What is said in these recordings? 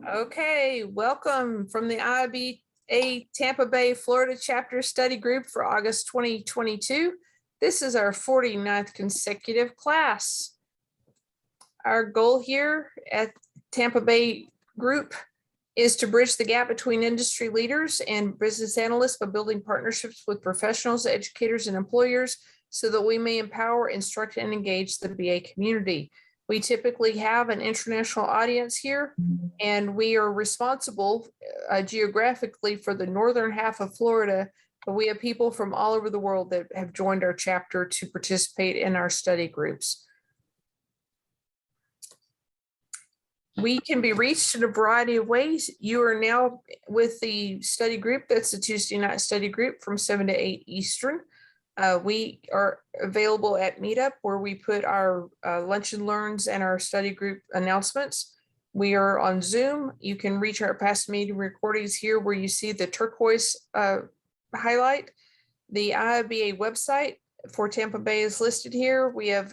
Okay, welcome from the IIBA Tampa Bay, Florida Chapter Study Group for August 2022. This is our 49th consecutive class. Our goal here at Tampa Bay Group is to bridge the gap between industry leaders and business analysts by building partnerships with professionals, educators, and employers so that we may empower, instruct, and engage the BA community. We typically have an international audience here, and we are responsible geographically for the northern half of Florida, but we have people from all over the world that have joined our chapter to participate in our study groups. We can be reached in a variety of ways. You are now with the study group. That's the Tuesday night study group from 7 to 8 Eastern. We are available at Meetup, where we put our lunch and learns and our study group announcements. We are on Zoom. You can reach our past meeting recordings here where you see the turquoise highlight. The IIBA website for Tampa Bay is listed here. We have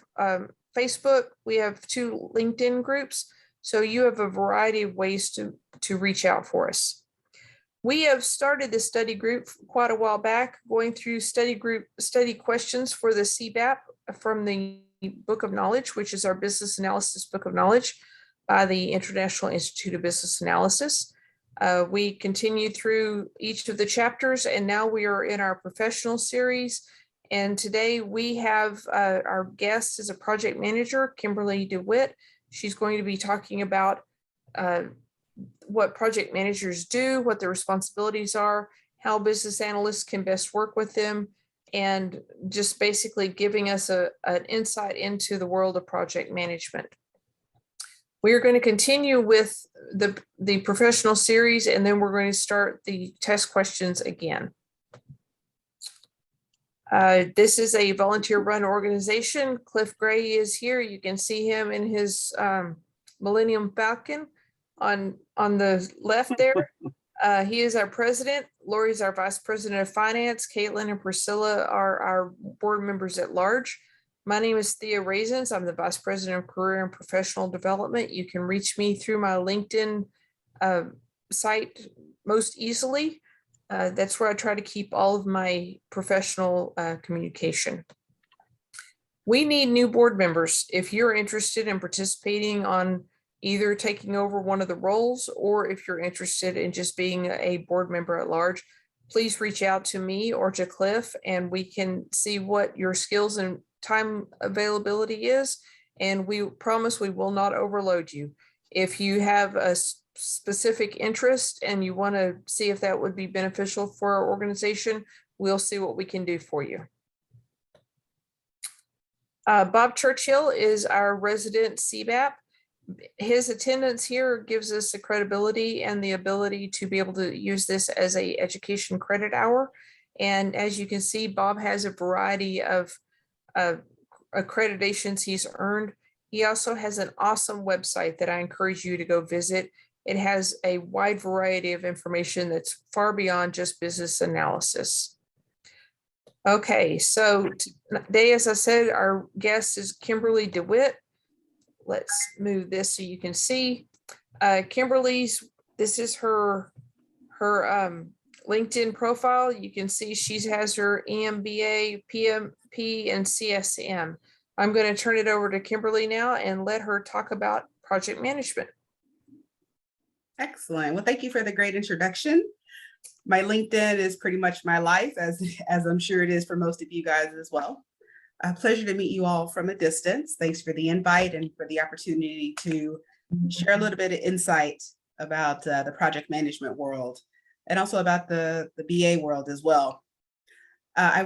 Facebook. We have 2 LinkedIn groups. So you have a variety of ways to reach out for us. We have started the study group quite a while back, going through study questions for the CBAP from the Book of Knowledge, which is our business analysis book of knowledge by the International Institute of Business Analysis. We continue through each of the chapters, and now we are in our professional series. And today we have our guest is a project manager, Kimberly DeWitt. She's going to be talking about what project managers do, what their responsibilities are, how business analysts can best work with them, and just basically giving us an insight into the world of project management. We are going to continue with the professional series, and then we're going to start the test questions again. This is a volunteer-run organization. Cliff Gray is here. You can see him in his Millennium Falcon on the left there. He is our president. Lori's our vice president of finance. Caitlin and Priscilla are our board members at large. My name is Thea Raisins. I'm the vice president of career and professional development. You can reach me through my LinkedIn site most easily. That's where I try to keep all of my professional communication. We need new board members. If you're interested in participating on either taking over one of the roles, or if you're interested in just being a board member at large, please reach out to me or to Cliff, and we can see what your skills and time availability is. And we promise we will not overload you. If you have a specific interest and you want to see if that would be beneficial for our organization, we'll see what we can do for you. Bob Churchill is our resident CBAP. His attendance here gives us the credibility and the ability to be able to use this as a education credit hour. And as you can see, Bob has a variety of accreditations he's earned. He also has an awesome website that I encourage you to go visit. It has a wide variety of information that's far beyond just business analysis. Okay, so today, as I said, our guest is Kimberly DeWitt. Let's move this so you can see. Kimberly's, this is her LinkedIn profile. You can see she has her EMBA, PMP, and CSM. I'm going to turn it over to Kimberly now and let her talk about project management. Excellent. Well, thank you for the great introduction. My LinkedIn is pretty much my life, as I'm sure it is for most of you guys as well. A pleasure to meet you all from a distance. Thanks for the invite and for the opportunity to share a little bit of insight about the project management world, and also about the BA world as well. I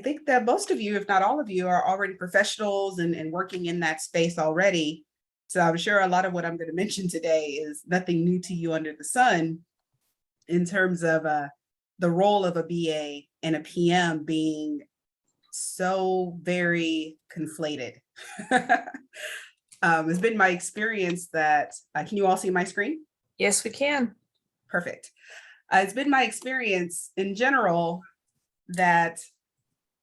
think that most of you, if not all of you, are already professionals and working in that space already. So I'm sure a lot of what I'm going to mention today is nothing new to you under the sun in terms of the role of a BA and a PM being so very conflated. It's been my experience that, can you all see my screen? Yes, we can. Perfect. It's been my experience in general that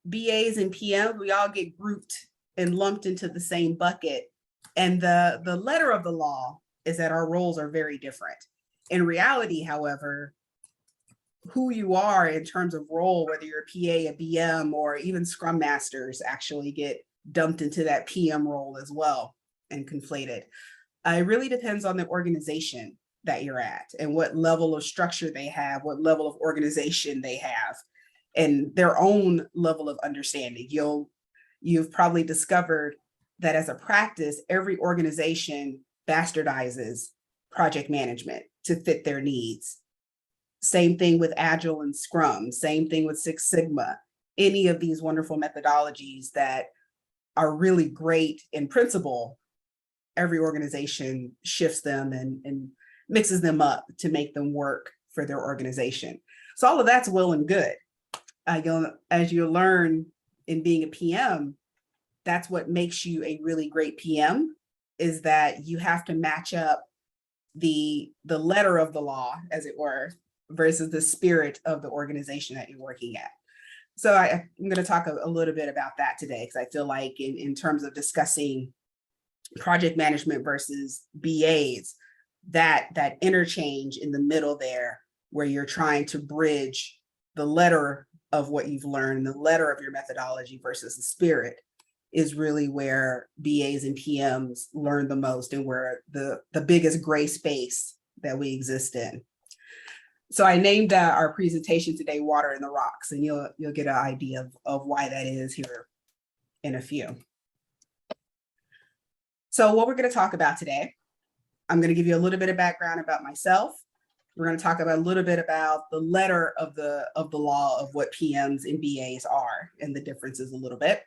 BAs and PMs, we all get grouped and lumped into the same bucket. And the letter of the law is that our roles are very different. In reality, however, who you are in terms of role, whether you're a PA, a BM, or even Scrum Masters actually get dumped into that PM role as well and conflated. It really depends on the organization that you're at and what level of structure they have, what level of organization they have, and their own level of understanding. You've probably discovered that as a practice, every organization bastardizes project management to fit their needs. Same thing with Agile and Scrum, same thing with Six Sigma, any of these wonderful methodologies that are really great in principle. Every organization shifts them and mixes them up to make them work for their organization. So all of that's well and good. As you learn in being a PM, that's what makes you a really great PM, is that you have to match up the letter of the law, as it were, versus the spirit of the organization that you're working at. So I'm going to talk a little bit about that today, because I feel like in terms of discussing project management versus BAs, that interchange in the middle there, where you're trying to bridge the letter of what you've learned, the letter of your methodology versus the spirit, is really where BAs and PMs learn the most, and where the biggest gray space that we exist in. So I named our presentation today Water in the Rocks, and you'll get an idea of why that is here in a few. So what we're going to talk about today, I'm going to give you a little bit of background about myself. We're going to talk about a little bit about the letter of the law of what PMs and BAs are and the differences a little bit.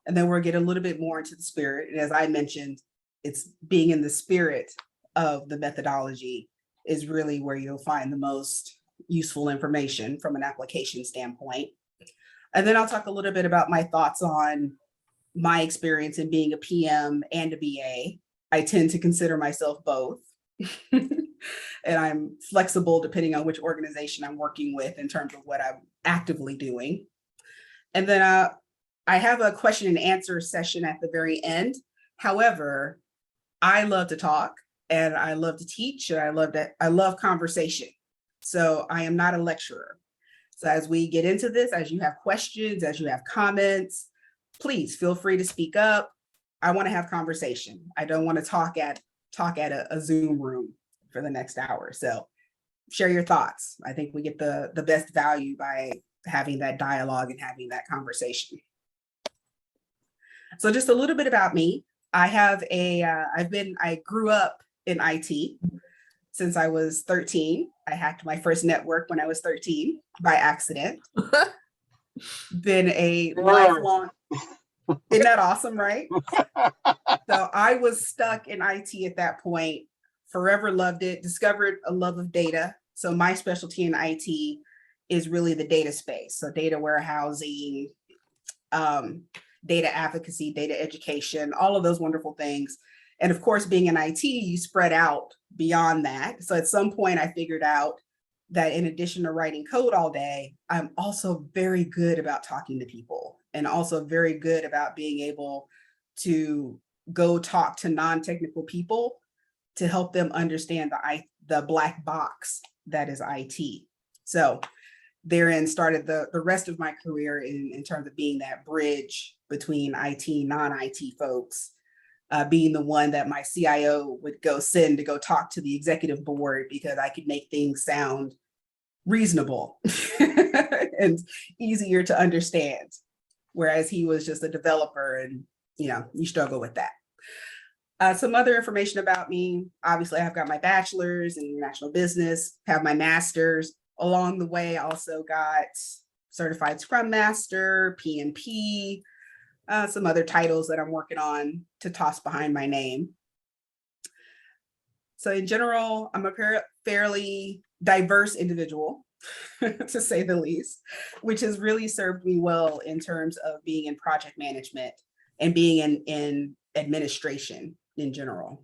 And then we'll get a little bit more into the spirit. And as I mentioned, it's being in the spirit of the methodology is really where you'll find the most useful information from an application standpoint. And then I'll talk a little bit about my thoughts on my experience in being a PM and a BA. I tend to consider myself both. And I'm flexible depending on which organization I'm working with in terms of what I'm actively doing. And then I have a question and answer session at the very end. However, I love to talk and I love to teach, and I love conversation. So I am not a lecturer. So as we get into this, as you have questions, as you have comments, please feel free to speak up. I want to have conversation. I don't want to talk at a Zoom room for the next hour. So share your thoughts. I think we get the best value by having that dialogue and having that conversation. So just a little bit about me. I grew up in IT since I was 13. I hacked my first network when I was 13 by accident. Been a lifelong, isn't that awesome, right? So I was stuck in IT at that point, forever loved it, discovered a love of data. So my specialty in IT is really the data space. So data warehousing, data advocacy, data education, all of those wonderful things. And of course, being in IT, you spread out beyond that. So at some point I figured out that in addition to writing code all day, I'm also very good about talking to people, and also very good about being able to go talk to non-technical people to help them understand the black box that is IT. So therein started the rest of my career in terms of being that bridge between IT, non-IT folks, being the one that my CIO would go send to go talk to the executive board because I could make things sound reasonable and easier to understand. Whereas he was just a developer, and you struggle with that. Some other information about me. Obviously, I've got my bachelor's in international business, have my master's. Along the way, I also got certified Scrum Master, PMP, some other titles that I'm working on to toss behind my name. So in general, I'm a fairly diverse individual, to say the least, which has really served me well in terms of being in project management and being in administration in general.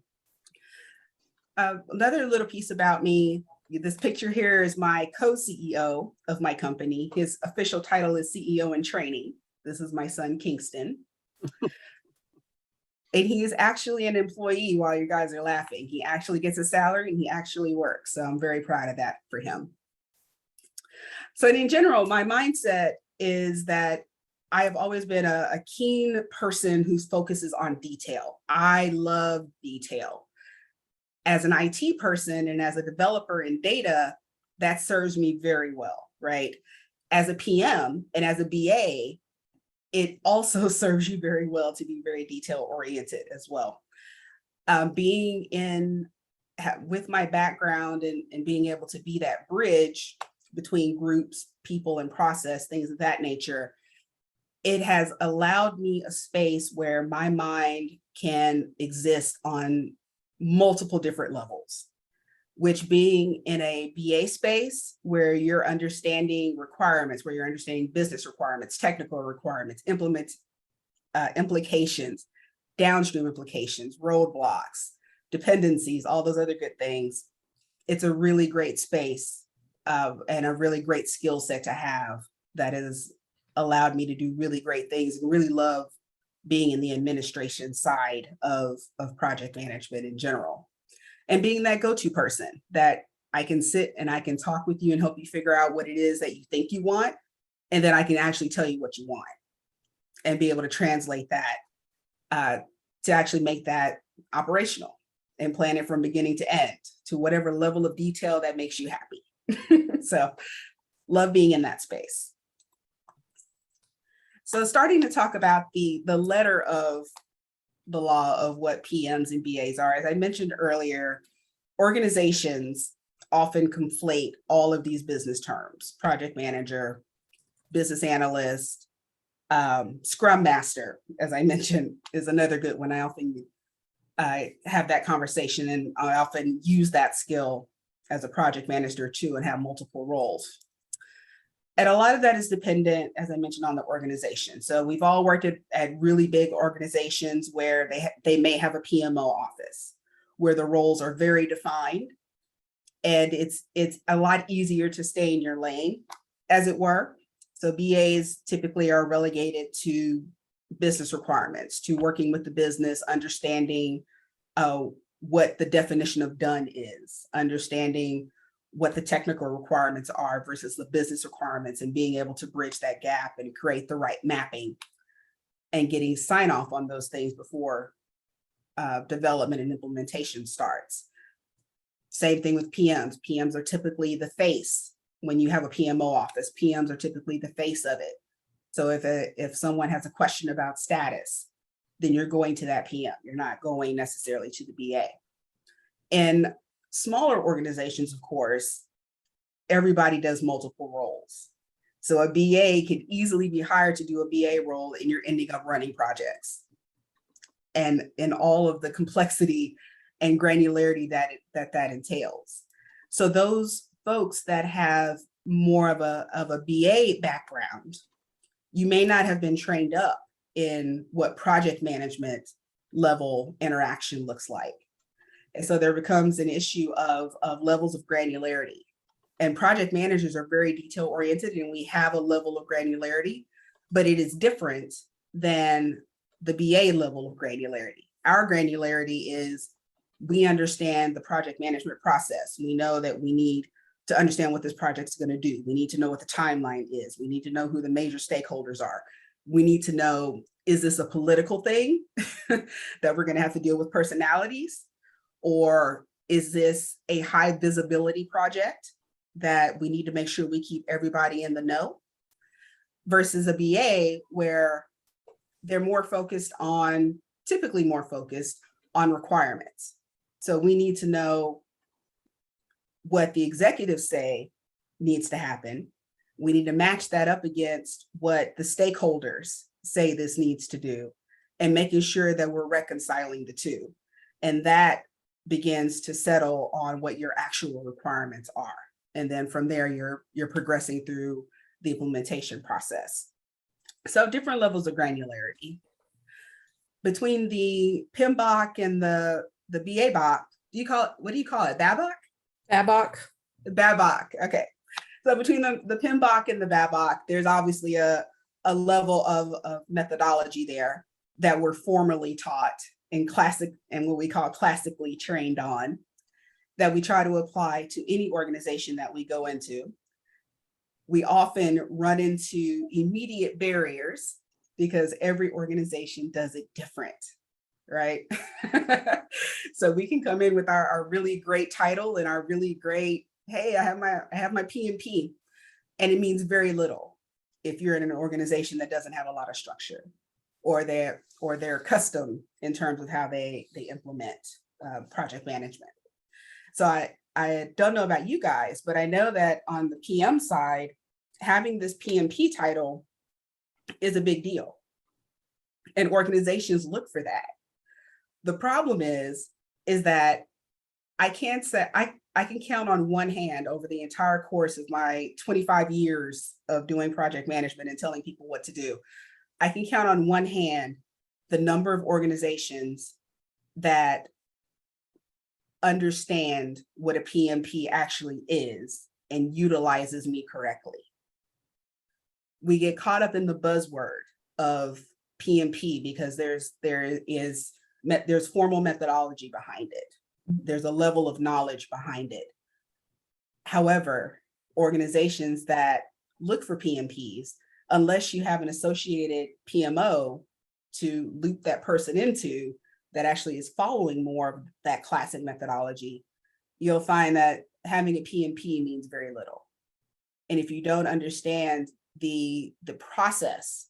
Another little piece about me, this picture here is my co-CEO of my company. His official title is CEO in training. This is my son, Kingston. And he is actually an employee while you guys are laughing. He actually gets a salary and he actually works. So I'm very proud of that for him. So in general, my mindset is that I have always been a keen person who focuses on detail. I love detail. As an IT person and as a developer in data, that serves me very well, right? As a PM and as a BA, it also serves you very well to be very detail oriented as well. Being in with my background and being able to be that bridge between groups, people, and process, things of that nature, it has allowed me a space where my mind can exist on multiple different levels, which being in a BA space where you're understanding requirements, where you're understanding business requirements, technical requirements, implications, downstream implications, roadblocks, dependencies, all those other good things. It's a really great space and a really great skill set to have that has allowed me to do really great things and really love being in the administration side of project management in general. And being that go-to person that I can sit and I can talk with you and help you figure out what it is that you think you want. And then I can actually tell you what you want and be able to translate that to actually make that operational and plan it from beginning to end to whatever level of detail that makes you happy. So love being in that space. So starting to talk about the letter of the law of what PMs and BAs are, as I mentioned earlier, organizations often conflate all of these business terms: project manager, business analyst, scrum master, as I mentioned, is another good one. I often have that conversation, and I often use that skill as a project manager too, and have multiple roles. And a lot of that is dependent, as I mentioned, on the organization. So we've all worked at really big organizations where they may have a PMO office where the roles are very defined, and it's a lot easier to stay in your lane, as it were. So BAs typically are relegated to business requirements, to working with the business, understanding what the definition of done is, understanding what the technical requirements are versus the business requirements, and being able to bridge that gap and create the right mapping and getting sign off on those things before development and implementation starts. Same thing with PMs. PMs are typically the face. When you have a PMO office, PMs are typically the face of it. So if someone has a question about status, then you're going to that PM. You're not going necessarily to the BA. In smaller organizations, of course, everybody does multiple roles. So a BA can easily be hired to do a BA role, and you're ending up running projects and in all of the complexity and granularity that entails. So those folks that have more of a BA background, you may not have been trained up in what project management level interaction looks like. And so there becomes an issue of levels of granularity. And project managers are very detail oriented, and we have a level of granularity, but it is different than the BA level of granularity. Our granularity is, we understand the project management process. We know that we need to understand what this project is going to do. We need to know what the timeline is. We need to know who the major stakeholders are. We need to know, is this a political thing that we're going to have to deal with personalities? Or is this a high visibility project that we need to make sure we keep everybody in the know? Versus a BA where they're more focused on, typically more focused on requirements. So we need to know what the executives say needs to happen. We need to match that up against what the stakeholders say this needs to do, and making sure that we're reconciling the two. And that begins to settle on what your actual requirements are. And then from there, you're progressing through the implementation process. So different levels of granularity. Between the PMBOK and the BABOK, what do you call it? BABOK? BABOK. BABOK, okay. So between the PMBOK and the BABOK, there's obviously a level of methodology there that we're formally taught and classic and what we call classically trained on that we try to apply to any organization that we go into. We often run into immediate barriers because every organization does it different, right? So we can come in with our really great title and our really great, hey, I have my PMP, and it means very little if you're in an organization that doesn't have a lot of structure, or they're custom in terms of how they implement project management. So I don't know about you guys, but I know that on the PM side, having this PMP title is a big deal. And organizations look for that. The problem is that I can't say, I can count on one hand over the entire course of my 25 years of doing project management and telling people what to do. I can count on one hand the number of organizations that understand what a PMP actually is and utilizes me correctly. We get caught up in the buzzword of PMP because there's formal methodology behind it. There's a level of knowledge behind it. However, organizations that look for PMPs, unless you have an associated PMO to loop that person into that actually is following more of that classic methodology, you'll find that having a PMP means very little. And if you don't understand the process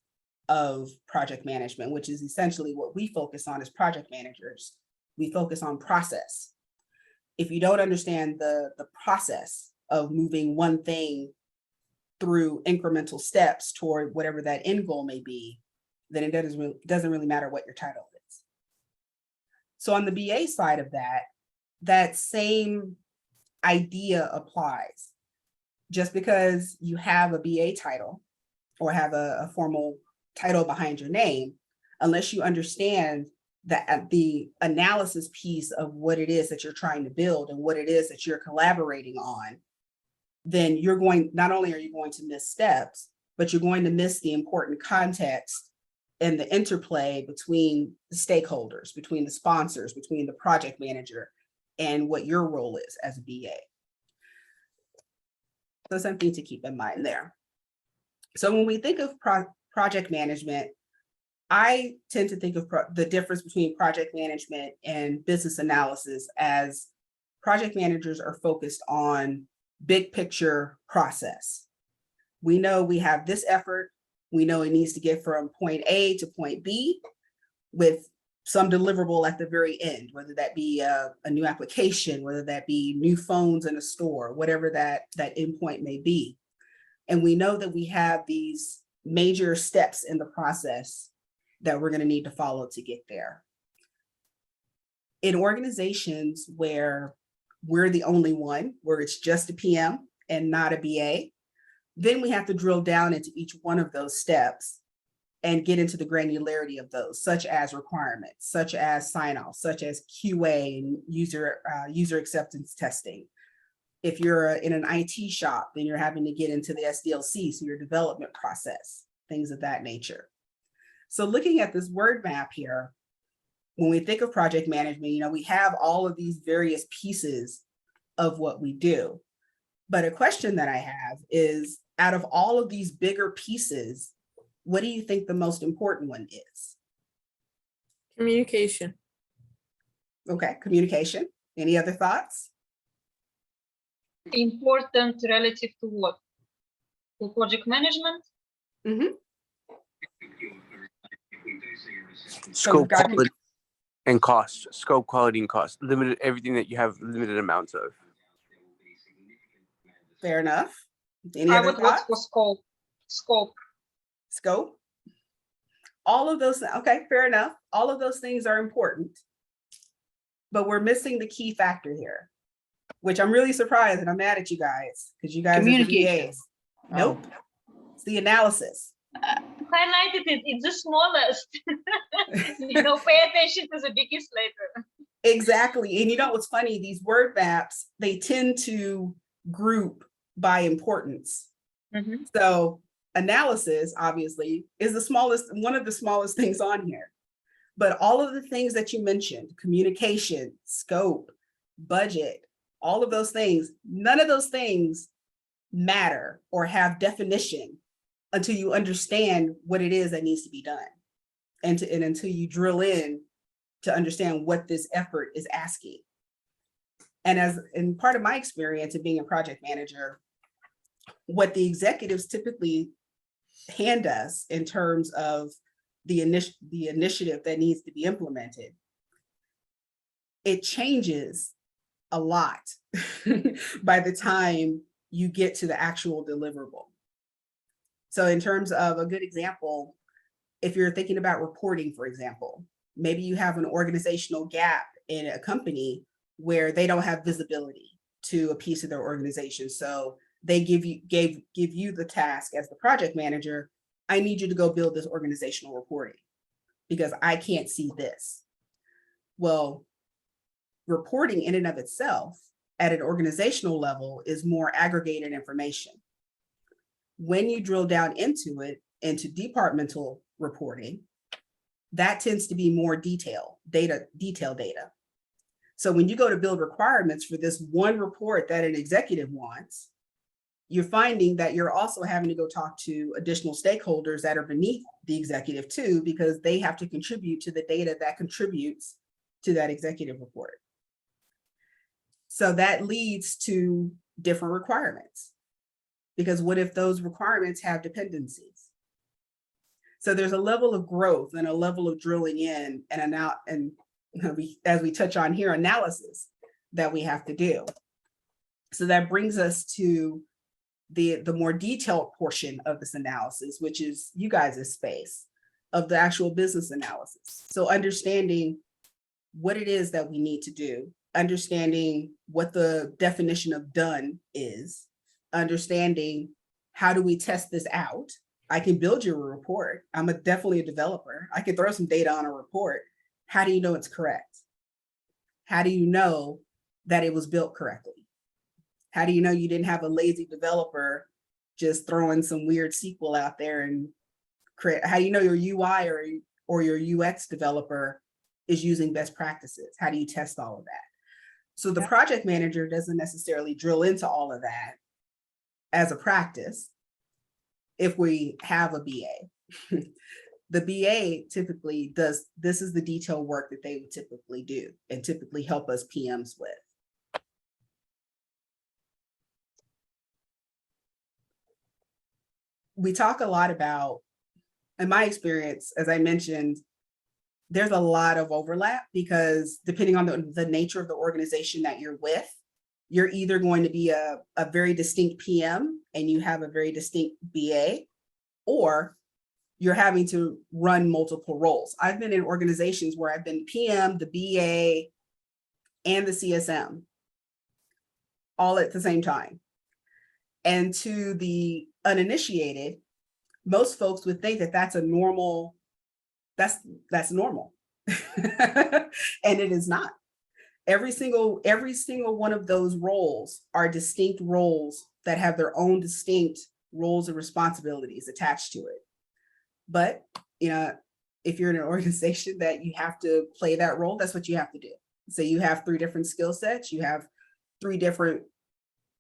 of project management, which is essentially what we focus on as project managers, we focus on process. If you don't understand the process of moving one thing through incremental steps toward whatever that end goal may be, then it doesn't really matter what your title is. So on the BA side of that same idea applies. Just because you have a BA title or have a formal title behind your name, unless you understand that the analysis piece of what it is that you're trying to build and what it is that you're collaborating on, then not only are you going to miss steps, but you're going to miss the important context and the interplay between the stakeholders, between the sponsors, between the project manager, and what your role is as a BA. So something to keep in mind there. So when we think of project management, I tend to think of the difference between project management and business analysis as project managers are focused on big picture process. We know we have this effort. We know it needs to get from point A to point B with some deliverable at the very end, whether that be a new application, whether that be new phones in a store, whatever that endpoint may be. And we know that we have these major steps in the process that we're going to need to follow to get there. In organizations where we're the only one, where it's just a PM and not a BA, then we have to drill down into each one of those steps and get into the granularity of those, such as requirements, such as sign-off, such as QA and user acceptance testing. If you're in an IT shop, then you're having to get into the SDLC, so your development process, things of that nature. So looking at this word map here, when we think of project management, we have all of these various pieces of what we do. But a question that I have is, out of all of these bigger pieces, what do you think the most important one is? Communication. Okay, communication. Any other thoughts? Important relative to what? To project management? Mm-hmm. Scope, quality, and cost. Scope, quality, and cost. Limited, everything that you have limited amounts of. Fair enough. Any I other would look thoughts? for scope. Scope. All of those, okay, fair enough. All of those things are important, but we're missing the key factor here, which I'm really surprised, and I'm mad at you guys because you guys are the VAs. Nope. It's the analysis. Highlighted it, it's the smallest. Pay attention to the biggest later. Exactly. And what's funny, these word maps, they tend to group by importance. Mm-hmm. So analysis, obviously, is one of the smallest things on here. But all of the things that you mentioned, communication, scope, budget, all of those things, none of those things matter or have definition until you understand what it is that needs to be done. And until you drill in to understand what this effort is asking. And part of my experience of being a project manager, what the executives typically hand us in terms of the initiative that needs to be implemented, it changes a lot by the time you get to the actual deliverable. So in terms of a good example, if you're thinking about reporting, for example, maybe you have an organizational gap in a company where they don't have visibility to a piece of their organization. So they give you the task as the project manager. I need you to go build this organizational reporting because I can't see this. Well, reporting in and of itself at an organizational level is more aggregated information. When you drill down into it, into departmental reporting, that tends to be more detailed data. So when you go to build requirements for this one report that an executive wants, you're finding that you're also having to go talk to additional stakeholders that are beneath the executive too, because they have to contribute to the data that contributes to that executive report. So that leads to different requirements, because what if those requirements have dependencies? So there's a level of growth and a level of drilling in and as we touch on here, analysis that we have to do. So that brings us to the more detailed portion of this analysis, which is you guys' space of the actual business analysis. So understanding what it is that we need to do, understanding what the definition of done is, understanding how do we test this out. I can build you a report. I'm definitely a developer. I can throw some data on a report. How do you know it's correct? How do you know that it was built correctly? How do you know you didn't have a lazy developer just throwing some weird SQL out there and create? How do you know your UI or your UX developer is using best practices? How do you test all of that? So the project manager doesn't necessarily drill into all of that as a practice if we have a BA. The BA typically does, this is the detailed work that they would typically do and typically help us PMs with. We talk a lot about, in my experience, as I mentioned, there's a lot of overlap because depending on the nature of the organization that you're with, you're either going to be a very distinct PM and you have a very distinct BA, or you're having to run multiple roles. I've been in organizations where I've been PM, the BA, and the CSM all at the same time. And to the uninitiated, most folks would think that that's a normal, that's normal. And it is not. Every single one of those roles are distinct roles that have their own distinct roles and responsibilities attached to it. But, you know, if you're in an organization that you have to play that role, that's what you have to do. So you have 3 different skill sets, you have 3 different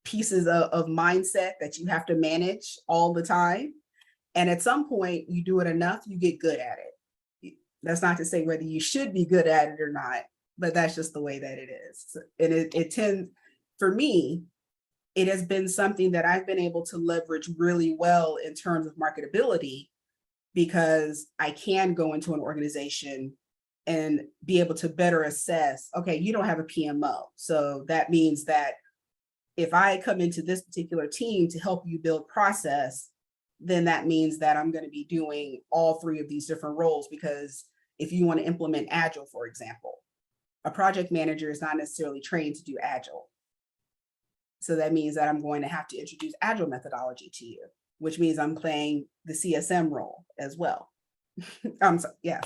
pieces of mindset that you have to manage all the time. And at some point you do it enough, you get good at it. That's not to say whether you should be good at it or not, but that's just the way that it is. And it tends, for me, it has been something that I've been able to leverage really well in terms of marketability, because I can go into an organization and be able to better assess, okay, you don't have a PMO. So that means that if I come into this particular team to help you build process, then that means that I'm going to be doing all 3 of these different roles. Because if you want to implement Agile, for example, a project manager is not necessarily trained to do Agile. So that means that I'm going to have to introduce Agile methodology to you, which means I'm playing the CSM role as well.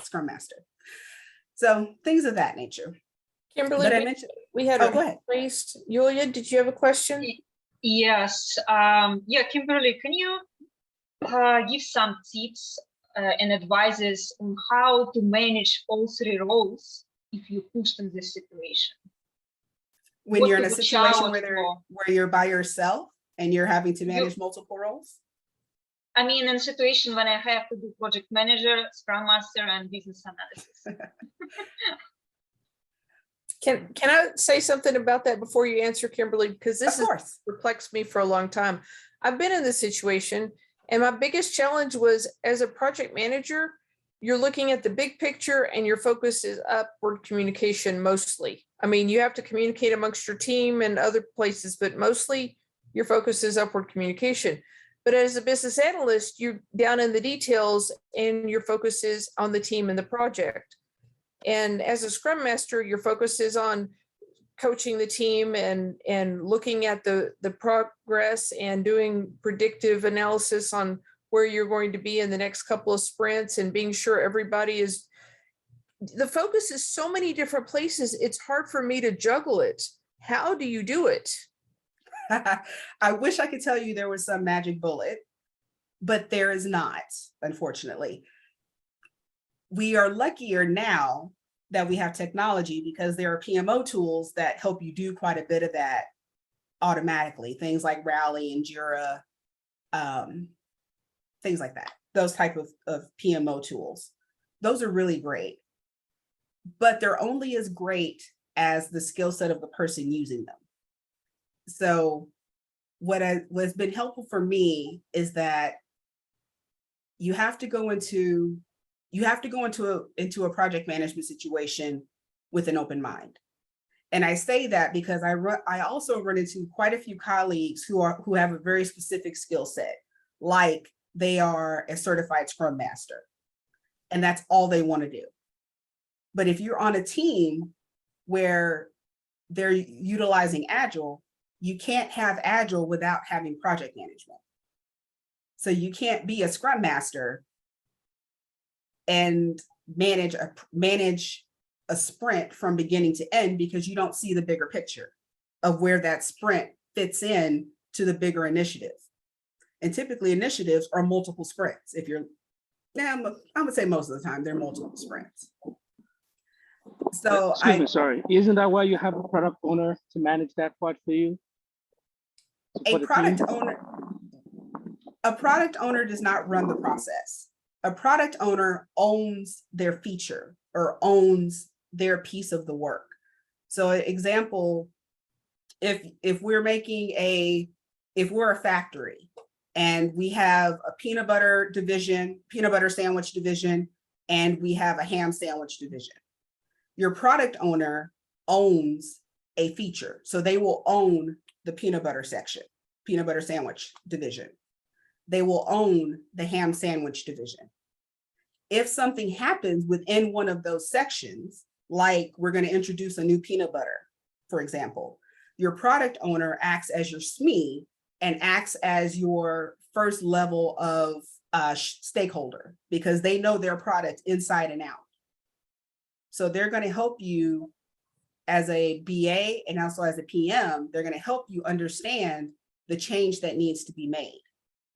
Scrum Master. So things of that nature. Kimberly, But I mentioned, we had go ahead. raised. Yulia, did you have a question? Yes. Kimberly, can you give some tips and advices on how to manage all three roles if you're pushed in this situation. When What you're in you a would situation shout where for. you're by yourself and you're having to manage multiple roles? I mean, in a situation when I have to do project manager, scrum master, and business analysis. Can I say something about that before you answer, Kimberly? Because this Of has course. perplexed me for a long time. I've been in this situation, and my biggest challenge was, as a project manager, you're looking at the big picture and your focus is upward communication mostly. I mean, you have to communicate amongst your team and other places, but mostly your focus is upward communication. But as a business analyst, you're down in the details and your focus is on the team and the project. And as a scrum master, your focus is on coaching the team and looking at the progress and doing predictive analysis on where you're going to be in the next couple of sprints and being sure everybody is. The focus is so many different places. It's hard for me to juggle it. How do you do it? I wish I could tell you there was some magic bullet, but there is not, unfortunately. We are luckier now that we have technology because there are PMO tools that help you do quite a bit of that automatically. Things like Rally and Jira, things like that. Those type of PMO tools. Those are really great, but they're only as great as the skill set of the person using them. So what's been helpful for me is that you have to go into a project management situation with an open mind. And I say that because I also run into quite a few colleagues who have a very specific skill set, like they are a certified Scrum Master, and that's all they want to do. But if you're on a team where they're utilizing Agile, you can't have Agile without having project management. So you can't be a Scrum Master and manage a sprint from beginning to end because you don't see the bigger picture of where that sprint fits in to the bigger initiative. And typically initiatives are multiple sprints. I'm gonna say most of the time they're multiple sprints. So Excuse me, sorry. Isn't that why you have a product owner to manage that part for you? A product owner does not run the process. A product owner owns their feature or owns their piece of the work. So example, if we're a factory and we have a peanut butter sandwich division, and we have a ham sandwich division, your product owner owns a feature. So they will own the peanut butter sandwich division. They will own the ham sandwich division. If something happens within one of those sections, like we're going to introduce a new peanut butter, for example, your product owner acts as your SME and acts as your first level of stakeholder because they know their product inside and out. So they're going to help you as a BA and also as a PM. They're going to help you understand the change that needs to be made.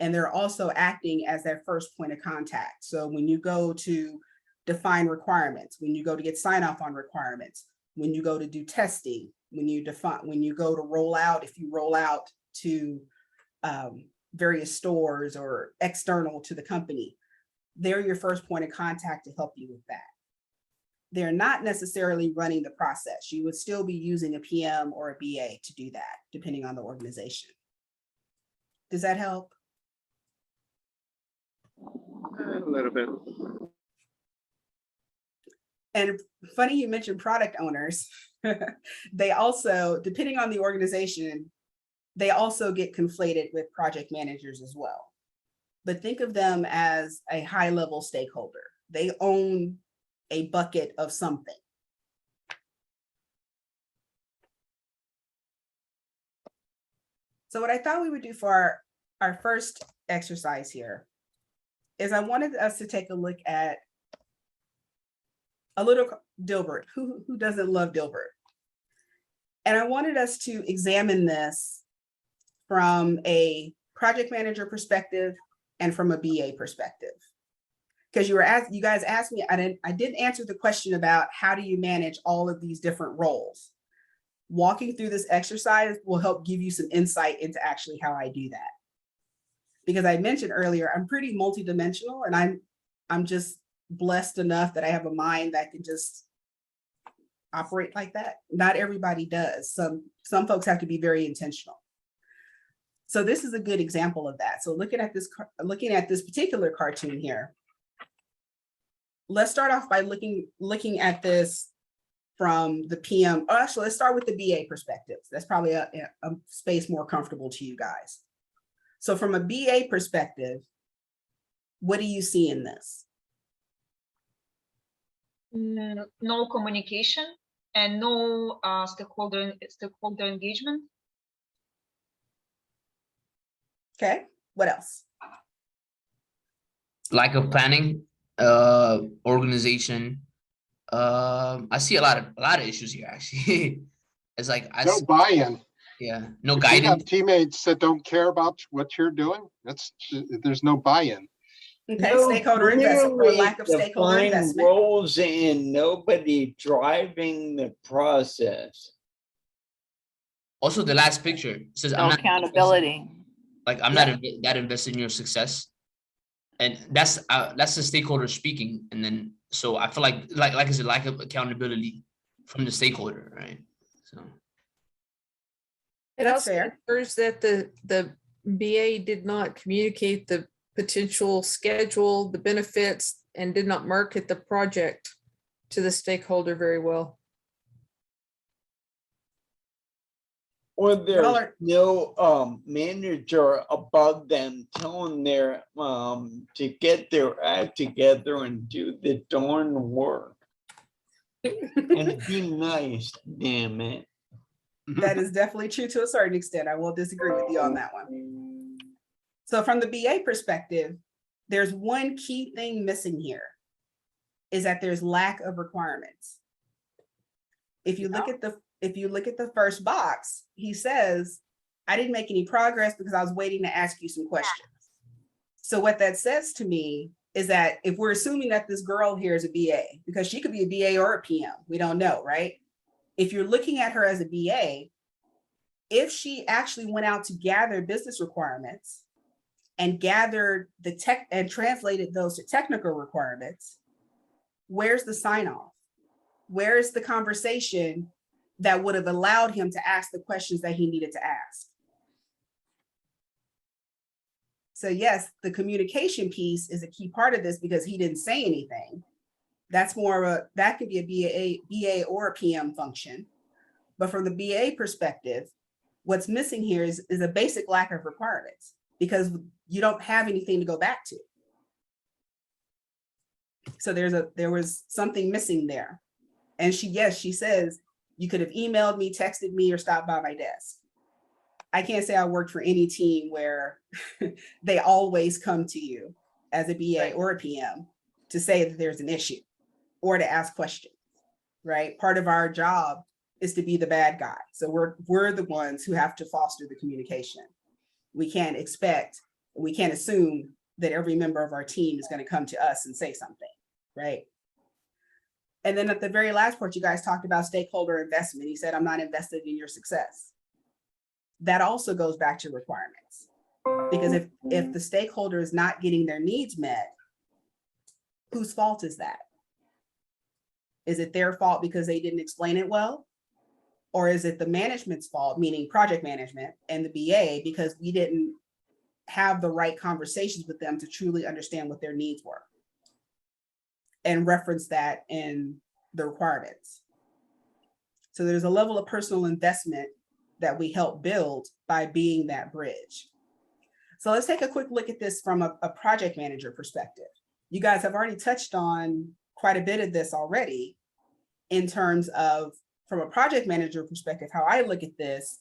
And they're also acting as that first point of contact. So when you go to define requirements, when you go to get sign off on requirements, when you go to do testing, when you go to roll out, if you roll out to various stores or external to the company, they're your first point of contact to help you with that. They're not necessarily running the process. You would still be using a PM or a BA to do that, depending on the organization. Does that help? A little bit. And funny you mentioned product owners. They also, depending on the organization, they also get conflated with project managers as well. But think of them as a high-level stakeholder. They own a bucket of something. So what I thought we would do for our first exercise here is I wanted us to take a look at a little Dilbert. Who doesn't love Dilbert? And I wanted us to examine this from a project manager perspective and from a BA perspective. because you guys asked me, I didn't answer the question about how do you manage all of these different roles. Walking through this exercise will help give you some insight into actually how I do that. Because I mentioned earlier, I'm pretty multidimensional, and I'm just blessed enough that I have a mind that can just operate like that. Not everybody does. Some folks have to be very intentional. So this is a good example of that. So looking at this particular cartoon here, let's start off by looking at this from the PM. Oh, actually, let's start with the BA perspective. That's probably a space more comfortable to you guys. So from a BA perspective, what do you see in this? No communication and no stakeholder engagement. Okay, what else? Lack of planning, organization. I see a lot of issues here actually. It's like No buy-in. yeah, no If you have guidance. teammates that don't care about what you're doing, there's no buy-in. Okay, stakeholder investment or lack of stakeholder Define investment. roles and nobody driving the process. Also, the last picture says No accountability. Like I'm not that invested in your success, and that's the stakeholder speaking. And then so I feel like I said, lack of accountability from the stakeholder, right? So It That's also fair. occurs that the BA did not communicate the potential schedule, the benefits, and did not market the project to the stakeholder very well. Or Y'all there's are- no manager above them telling their to get their act together and do the darn work. And be nice, damn it. That is definitely true to a certain extent. I will disagree with you on that one. So from the BA perspective, there's one key thing missing here, is that there's lack of requirements. If you look at the first box, he says, I didn't make any progress because I was waiting to ask you some questions. So what that says to me is that if we're assuming that this girl here is a BA, because she could be a BA or a PM, we don't know, right? If you're looking at her as a BA, if she actually went out to gather business requirements and gathered the tech and translated those to technical requirements, where's the sign off? Where's the conversation that would have allowed him to ask the questions that he needed to ask? So yes, the communication piece is a key part of this because he didn't say anything. That's more of that could be a BA or a PM function. But from the BA perspective, what's missing here is a basic lack of requirements because you don't have anything to go back to. So there was something missing there. And she says, you could have emailed me, texted me, or stopped by my desk. I can't say I worked for any team where they always come to you as a BA or a PM to say that there's an issue or to ask questions, right? Part of our job is to be the bad guy. So we're the ones who have to foster the communication. We can't assume that every member of our team is going to come to us and say something, right? And then at the very last part, you guys talked about stakeholder investment. He said, I'm not invested in your success. That also goes back to requirements. Because if the stakeholder is not getting their needs met, whose fault is that? Is it their fault because they didn't explain it well? Or is it the management's fault, meaning project management and the BA, because we didn't have the right conversations with them to truly understand what their needs were and reference that in the requirements? So there's a level of personal investment that we help build by being that bridge. So let's take a quick look at this from a project manager perspective. You guys have already touched on quite a bit of this already in terms of, from a project manager perspective, how I look at this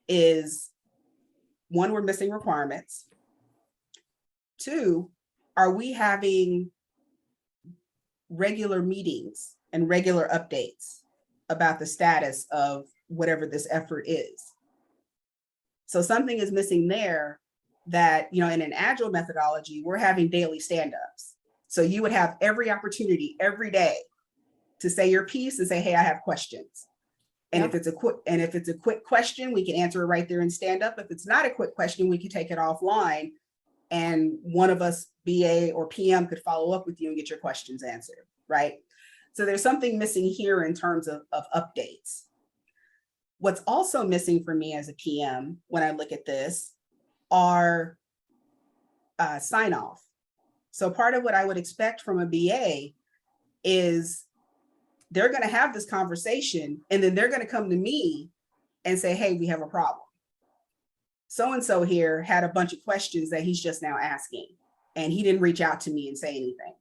is, one, we're missing requirements. Two, are we having regular meetings and regular updates about the status of whatever this effort is? So something is missing there that, in an Agile methodology, we're having daily stand-ups. So you would have every opportunity every day to say your piece and say, hey, I have questions. And if it's a quick question, we can answer it right there and stand up. If it's not a quick question, we can take it offline, and one of us, BA or PM, could follow up with you and get your questions answered, right? So there's something missing here in terms of updates. What's also missing for me as a PM when I look at this are sign off. So part of what I would expect from a BA is they're going to have this conversation, and then they're going to come to me and say, hey, we have a problem. So-and-so here had a bunch of questions that he's just now asking, and he didn't reach out to me and say anything.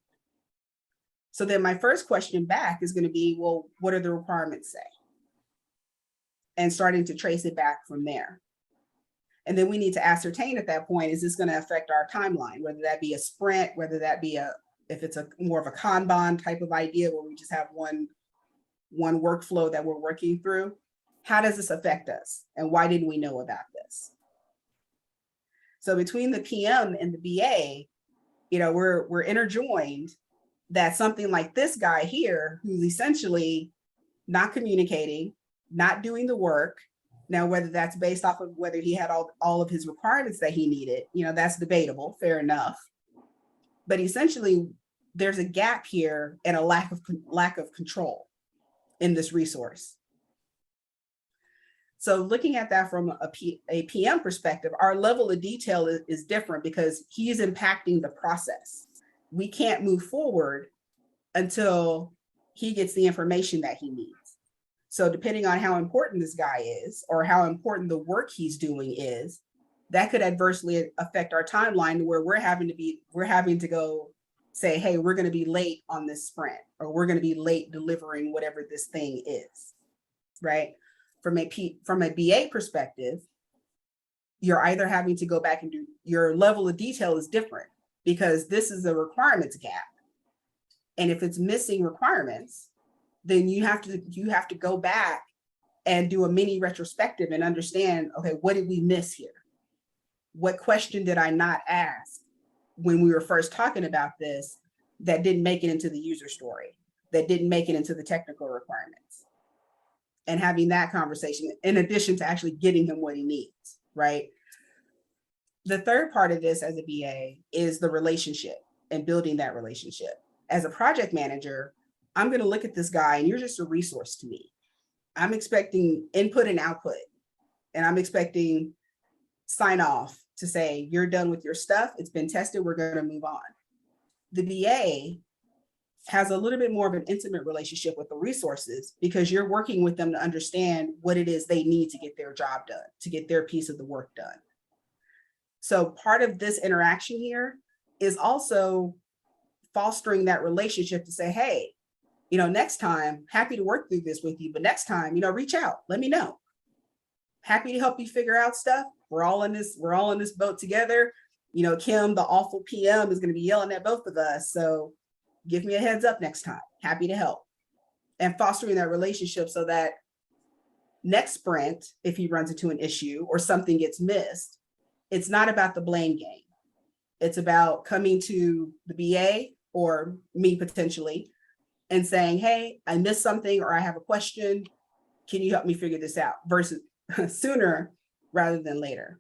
So then my first question back is going to be, well, what do the requirements say? And starting to trace it back from there. And then we need to ascertain at that point, is this going to affect our timeline, whether that be a sprint, whether that be if it's more of a Kanban type of idea where we just have one workflow that we're working through. How does this affect us? And why didn't we know about this? So between the PM and the BA, we're interjoined, that something like this guy here, who's essentially not communicating, not doing the work. Now, whether that's based off of whether he had all of his requirements that he needed, that's debatable, fair enough. But essentially, there's a gap here and a lack of control in this resource. So looking at that from a PM perspective, our level of detail is different because he's impacting the process. We can't move forward until he gets the information that he needs. So depending on how important this guy is or how important the work he's doing is, that could adversely affect our timeline where we're having to go say, hey, we're going to be late on this sprint, or we're going to be late delivering whatever this thing is, right? From a BA perspective, you're either having to go back and do, your level of detail is different because this is a requirements gap. And if it's missing requirements, then you have to go back and do a mini retrospective and understand, okay, what did we miss here? What question did I not ask when we were first talking about this that didn't make it into the user story, that didn't make it into the technical requirements? And having that conversation in addition to actually getting him what he needs, right? The third part of this as a BA is the relationship and building that relationship. As a project manager, I'm going to look at this guy and you're just a resource to me. I'm expecting input and output, and I'm expecting sign off to say, you're done with your stuff. It's been tested. We're going to move on. The BA has a little bit more of an intimate relationship with the resources because you're working with them to understand what it is they need to get their job done, to get their piece of the work done. So part of this interaction here is also fostering that relationship to say, hey, next time, happy to work through this with you, but next time, reach out, let me know. Happy to help you figure out stuff. We're all in this boat together. Kim, the awful PM, is going to be yelling at both of us. So give me a heads up next time. Happy to help. And fostering that relationship so that next sprint, if he runs into an issue or something gets missed, it's not about the blame game. It's about coming to the BA or me potentially and saying, hey, I missed something or I have a question. Can you help me figure this out? Versus sooner rather than later.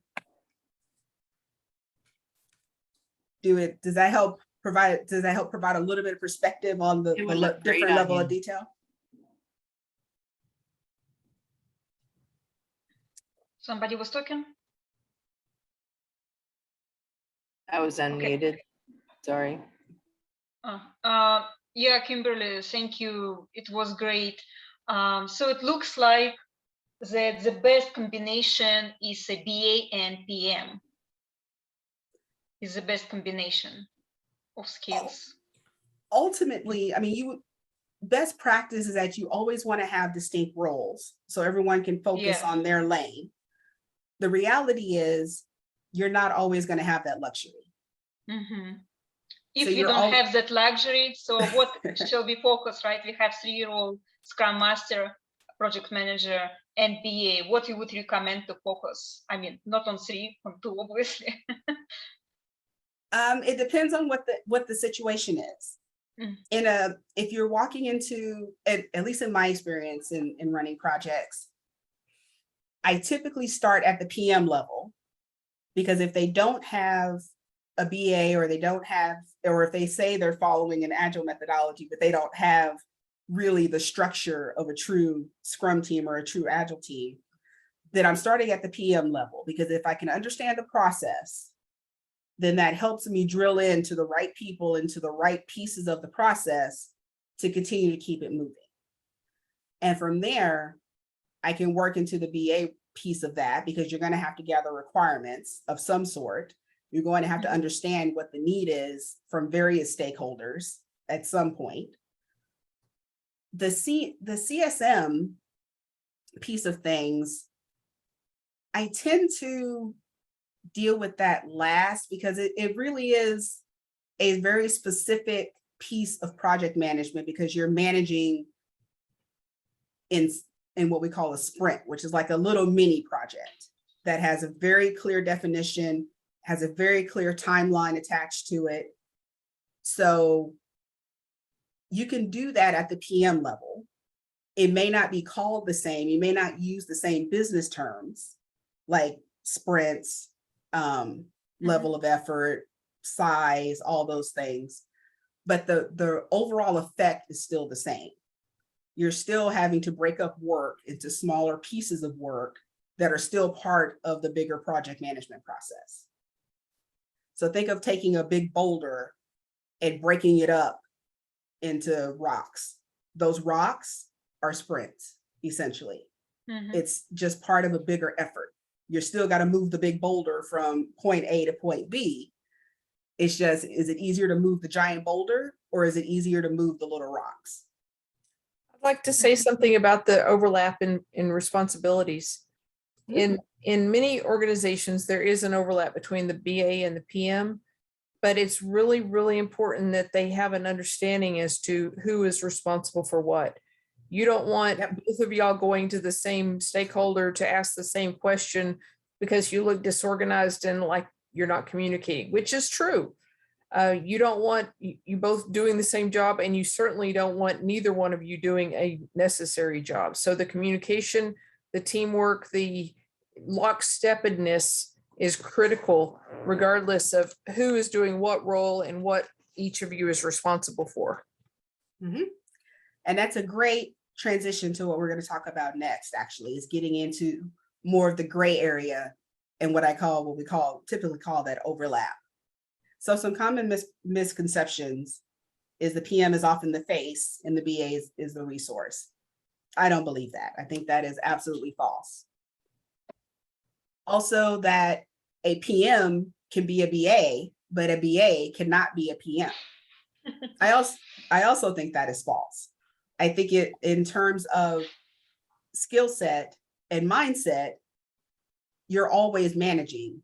Does that help provide a little bit of perspective on the different level of detail? Somebody was talking? I was unmuted. Sorry. Yeah, Kimberly, thank you. It was great. So it looks like that the best combination is a BA and PM. Is the best combination of skills. Ultimately, best practice is that you always want to have distinct roles so everyone can focus on their lane. The reality is you're not always going to have that luxury. Mm-hmm. If you don't have that luxury, so what shall we focus, right? We have 3-year-old Scrum Master, Project Manager, and BA. What you would recommend to focus? Not on 3, on 2, obviously. It depends on what the situation is. If you're walking into, at least in my experience in running projects, I typically start at the PM level, because if they don't have a BA, or if they say they're following an Agile methodology, but they don't have really the structure of a true Scrum team or a true Agile team, then I'm starting at the PM level, because if I can understand the process, then that helps me drill into the right people, into the right pieces of the process to continue to keep it moving. And from there, I can work into the BA piece of that, because you're going to have to gather requirements of some sort. You're going to have to understand what the need is from various stakeholders at some point. The CSM piece of things, I tend to deal with that last, because it really is a very specific piece of project management, because you're managing in what we call a sprint, which is like a little mini project that has a very clear definition, has a very clear timeline attached to it. So you can do that at the PM level. It may not be called the same. You may not use the same business terms like sprints, level of effort, size, all those things. But the overall effect is still the same. You're still having to break up work into smaller pieces of work that are still part of the bigger project management process. So think of taking a big boulder and breaking it up into rocks. Those rocks are sprints, essentially. It's just part of a bigger effort. You're still got to move the big boulder from point A to point B. It's just, is it easier to move the giant boulder, or is it easier to move the little rocks? I'd like to say something about the overlap in responsibilities. In many organizations, there is an overlap between the BA and the PM, but it's really, really important that they have an understanding as to who is responsible for what. You don't want both of y'all going to the same stakeholder to ask the same question because you look disorganized and like you're not communicating, which is true. You don't want you both doing the same job, and you certainly don't want neither one of you doing a necessary job. So the communication, the teamwork, the lockstepedness is critical, regardless of who is doing what role and what each of you is responsible for. And that's a great transition to what we're going to talk about next, actually, is getting into more of the gray area and what we typically call that overlap. So some common misconceptions is the PM is often the face and the BA is the resource. I don't believe that. I think that is absolutely false. Also, that a PM can be a BA, but a BA cannot be a PM. I also think that is false. I think it, in terms of skill set and mindset, you're always managing.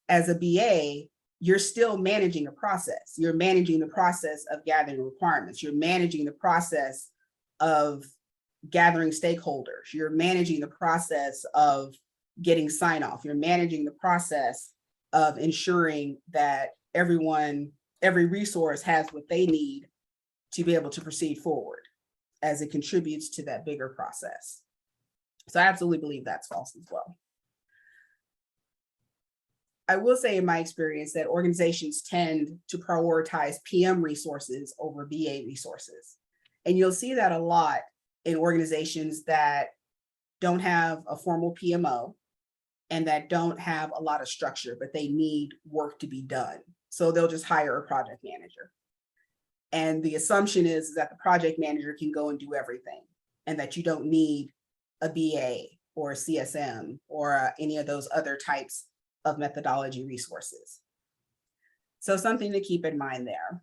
As a BA, you're still managing a process. You're managing the process of gathering requirements. You're managing the process of gathering stakeholders. You're managing the process of getting sign off. You're managing the process of ensuring that every resource has what they need to be able to proceed forward as it contributes to that bigger process. So I absolutely believe that's false as well. I will say in my experience that organizations tend to prioritize PM resources over BA resources. And you'll see that a lot in organizations that don't have a formal PMO and that don't have a lot of structure, but they need work to be done. So they'll just hire a project manager. And the assumption is that the project manager can go and do everything, and that you don't need a BA or a CSM or any of those other types of methodology resources. So something to keep in mind there.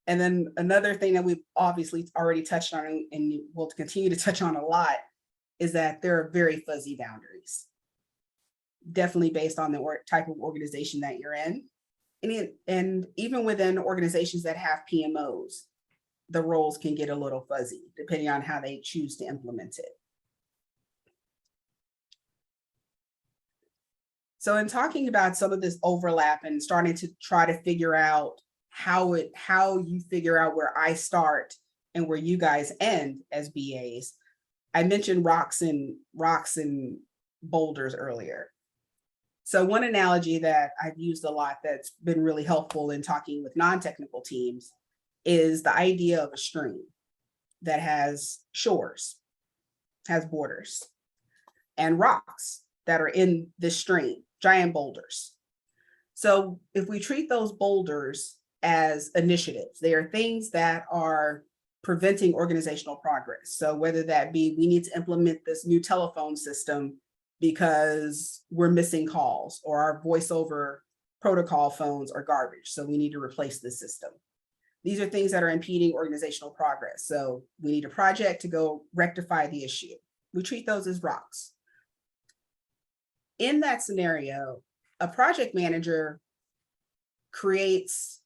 And then another thing that we've obviously already touched on and will continue to touch on a lot is that there are very fuzzy boundaries, definitely based on the type of organization that you're in. And even within organizations that have PMOs, the roles can get a little fuzzy depending on how they choose to implement it. So in talking about some of this overlap and starting to try to figure out how you figure out where I start and where you guys end as BAs, I mentioned rocks and boulders earlier. So one analogy that I've used a lot that's been really helpful in talking with non-technical teams is the idea of a stream that has shores, has borders, and rocks that are in this stream, giant boulders. So if we treat those boulders as initiatives, they are things that are preventing organizational progress. So whether that be, we need to implement this new telephone system because we're missing calls, or our voice over protocol phones are garbage, so we need to replace this system. These are things that are impeding organizational progress. So we need a project to go rectify the issue. We treat those as rocks. In that scenario, a project manager creates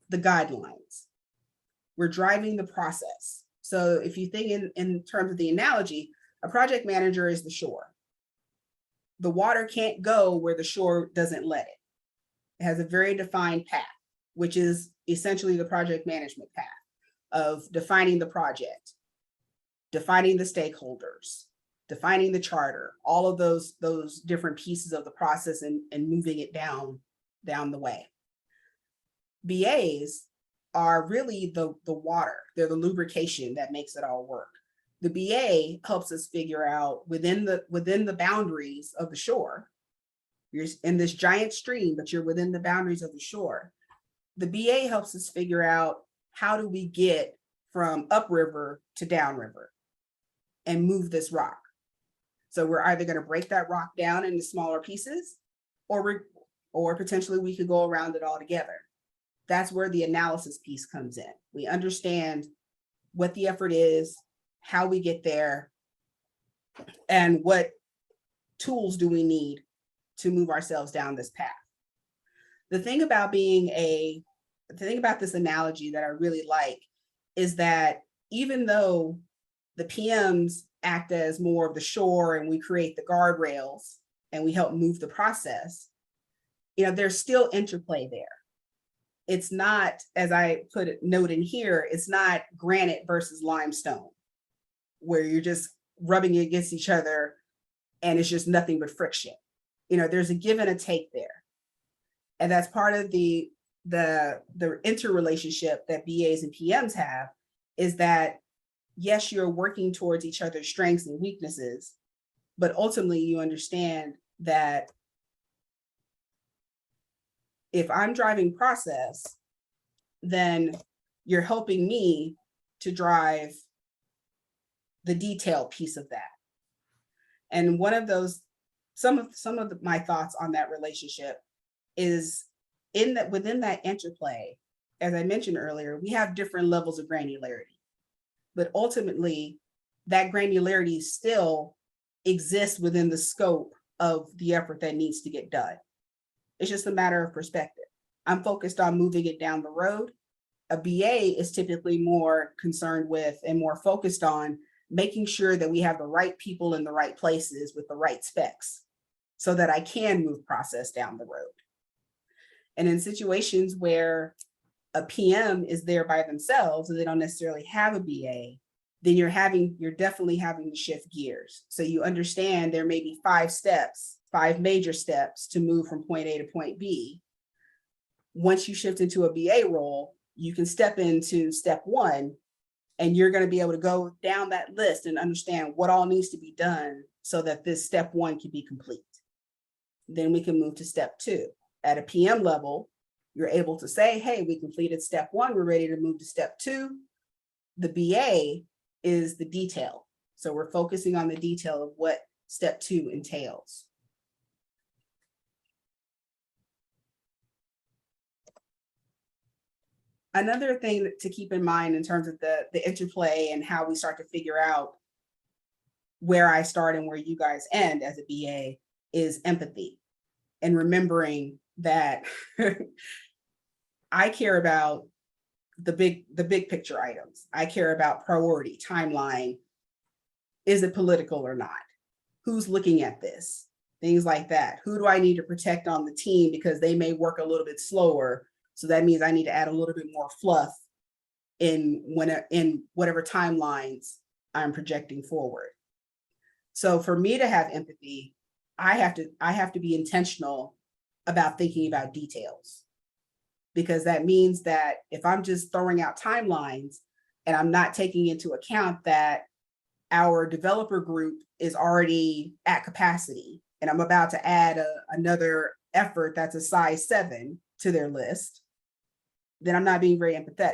the guidelines. We're driving the process. So if you think in terms of the analogy, a project manager is the shore. The water can't go where the shore doesn't let it. It has a very defined path, which is essentially the project management path of defining the project, defining the stakeholders, defining the charter, all of those different pieces of the process and moving it down the way. BAs are really the water. They're the lubrication that makes it all work. The BA helps us figure out within the boundaries of the shore. You're in this giant stream, but you're within the boundaries of the shore. The BA helps us figure out how do we get from upriver to downriver and move this rock. So we're either going to break that rock down into smaller pieces, or potentially we could go around it all together. That's where the analysis piece comes in. We understand what the effort is, how we get there, and what tools do we need to move ourselves down this path. The thing about this analogy that I really like is that even though the PMs act as more of the shore and we create the guardrails and we help move the process, there's still interplay there. It's not, as I put a note in here, it's not granite versus limestone, where you're just rubbing against each other and it's just nothing but friction. There's a give and a take there. And that's part of the interrelationship that BAs and PMs have, is that yes, you're working towards each other's strengths and weaknesses, but ultimately you understand that if I'm driving process, then you're helping me to drive the detail piece of that. And one of those, some of my thoughts on that relationship is within that interplay, as I mentioned earlier, we have different levels of granularity, but ultimately that granularity still exists within the scope of the effort that needs to get done. It's just a matter of perspective. I'm focused on moving it down the road. A BA is typically more concerned with and more focused on making sure that we have the right people in the right places with the right specs so that I can move process down the road. And in situations where a PM is there by themselves and they don't necessarily have a BA, then you're definitely having to shift gears. So you understand there may be 5 major steps to move from point A to point B. Once you shift into a BA role, you can step into step 1, and you're going to be able to go down that list and understand what all needs to be done so that this step 1 can be complete. Then we can move to step 2. At a PM level, you're able to say, hey, we completed step 1, we're ready to move to step 2. The BA is the detail. So we're focusing on the detail of what step 2 entails. Another thing to keep in mind in terms of the interplay and how we start to figure out where I start and where you guys end as a BA is empathy, and remembering that I care about the big picture items. I care about priority, timeline. Is it political or not? Who's looking at this? things like that. Who do I need to protect on the team because they may work a little bit slower? So that means I need to add a little bit more fluff in whatever timelines I'm projecting forward. So for me to have empathy, I have to be intentional about thinking about details, because that means that if I'm just throwing out timelines and I'm not taking into account that our developer group is already at capacity and I'm about to add another effort that's a size 7 to their list, then I'm not being very empathetic,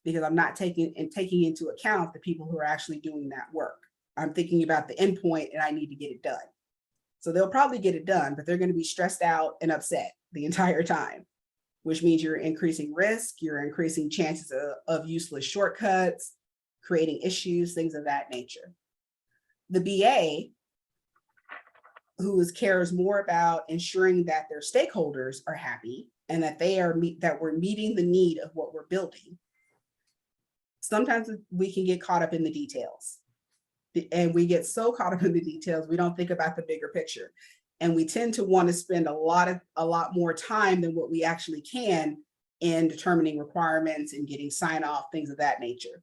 because I'm not taking into account the people who are actually doing that work. I'm thinking about the endpoint and I need to get it done. So they'll probably get it done, but they're going to be stressed out and upset the entire time, which means you're increasing risk, you're increasing chances of useless shortcuts, creating issues, things of that nature. The BA, who cares more about ensuring that their stakeholders are happy and that that we're meeting the need of what we're building. Sometimes we can get caught up in the details, and we get so caught up in the details, we don't think about the bigger picture. And we tend to want to spend a lot more time than what we actually can in determining requirements and getting sign off, things of that nature.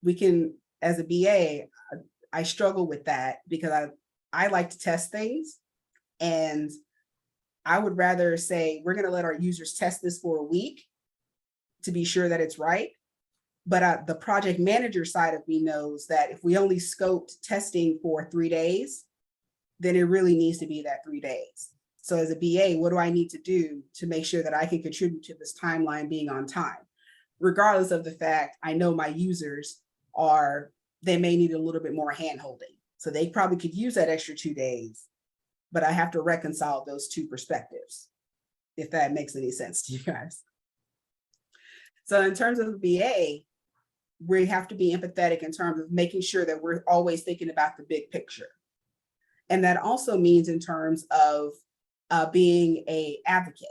We can, as a BA, I struggle with that because I like to test things, and I would rather say, we're going to let our users test this for a week to be sure that it's right. But the project manager side of me knows that if we only scoped testing for 3 days, then it really needs to be that 3 days. So as a BA, what do I need to do to make sure that I can contribute to this timeline being on time? Regardless of the fact, I know my users they may need a little bit more hand-holding. So they probably could use that extra 2 days, but I have to reconcile those two perspectives, if that makes any sense to you guys. So in terms of the BA, we have to be empathetic in terms of making sure that we're always thinking about the big picture. And that also means in terms of being an advocate.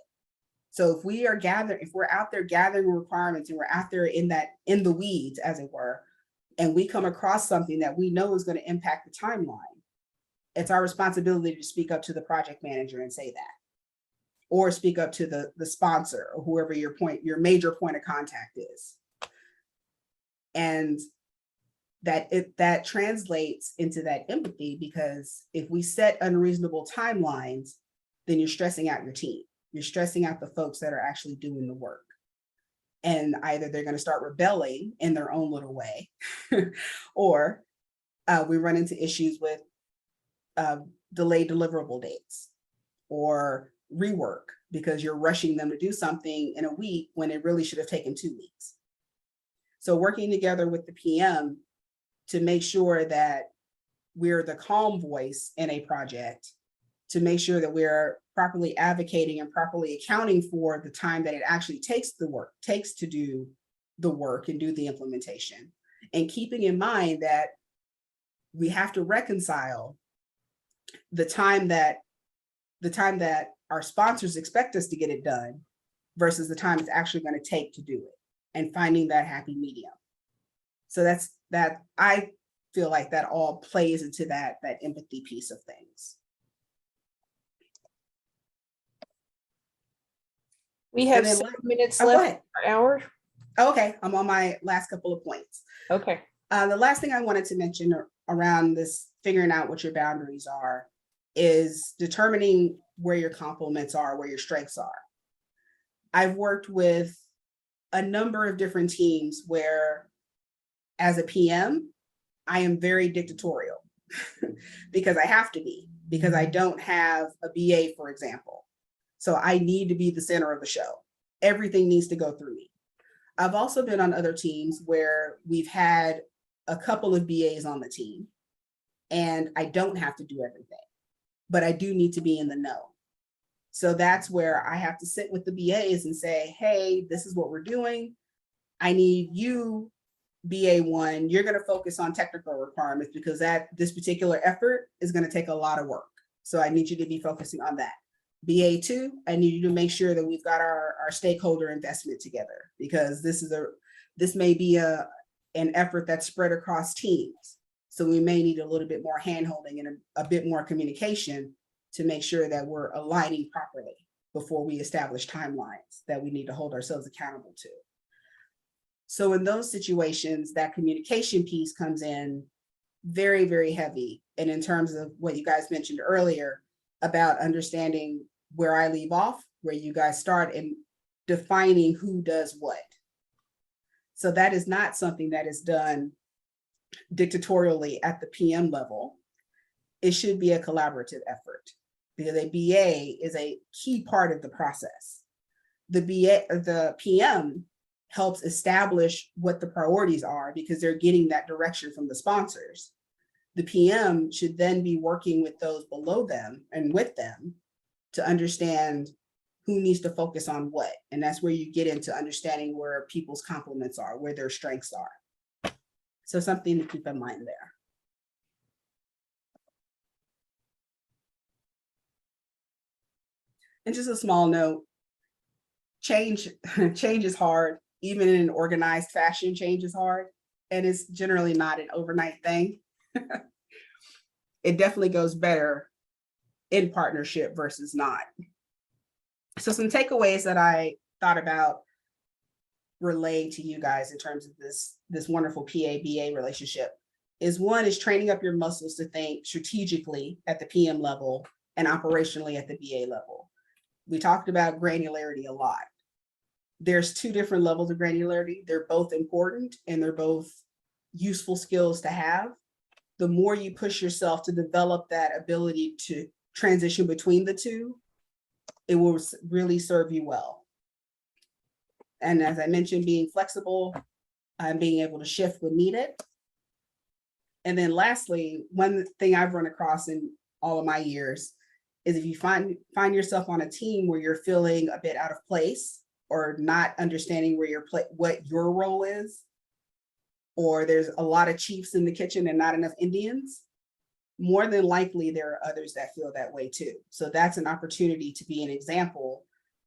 So if we're out there gathering requirements and we're out there in the weeds, as it were, and we come across something that we know is going to impact the timeline, it's our responsibility to speak up to the project manager and say that, or speak up to the sponsor or whoever your major point of contact is. And that translates into that empathy, because if we set unreasonable timelines, then you're stressing out your team. You're stressing out the folks that are actually doing the work. And either they're going to start rebelling in their own little way, or we run into issues with delayed deliverable dates or rework because you're rushing them to do something in a week when it really should have taken 2 weeks. So working together with the PM to make sure that we're the calm voice in a project, to make sure that we're properly advocating and properly accounting for the time that it actually takes to do the work and do the implementation. And keeping in mind that we have to reconcile the time that our sponsors expect us to get it done versus the time it's actually going to take to do it, and finding that happy medium. So that I feel like that all plays into that empathy piece of things. We have And then 7 minutes go left ahead. per hour. Okay, I'm on my last couple of points. Okay. The last thing I wanted to mention around this figuring out what your boundaries are is determining where your complements are, where your strengths are. I've worked with a number of different teams where, as a PM, I am very dictatorial because I have to be, because I don't have a BA, for example. So I need to be the center of the show. Everything needs to go through me. I've also been on other teams where we've had a couple of BAs on the team and I don't have to do everything, but I do need to be in the know. So that's where I have to sit with the BAs and say, hey, this is what we're doing. I need you, BA1, you're going to focus on technical requirements because this particular effort is going to take a lot of work. So I need you to be focusing on that. BA2, I need you to make sure that we've got our stakeholder investment together, because this may be an effort that's spread across teams. So we may need a little bit more handholding and a bit more communication to make sure that we're aligning properly before we establish timelines that we need to hold ourselves accountable to. So in those situations, that communication piece comes in very, very heavy. And in terms of what you guys mentioned earlier about understanding where I leave off, where you guys start, and defining who does what. So that is not something that is done dictatorially at the PM level. It should be a collaborative effort, because a BA is a key part of the process. The PM helps establish what the priorities are because they're getting that direction from the sponsors. The PM should then be working with those below them and with them to understand who needs to focus on what. And that's where you get into understanding where people's complements are, where their strengths are. So something to keep in mind there. And just a small note, change is hard. Even in an organized fashion, change is hard. And it's generally not an overnight thing. It definitely goes better in partnership versus not. So some takeaways that I thought about relaying to you guys in terms of this wonderful PA-BA relationship is, one is training up your muscles to think strategically at the PM level and operationally at the BA level. We talked about granularity a lot. There's two different levels of granularity. They're both important and they're both useful skills to have. The more you push yourself to develop that ability to transition between the two, it will really serve you well. And as I mentioned, being flexible and being able to shift when needed. And then lastly, one thing I've run across in all of my years is if you find yourself on a team where you're feeling a bit out of place or not understanding where what your role is, or there's a lot of chiefs in the kitchen and not enough Indians, more than likely there are others that feel that way too. So that's an opportunity to be an example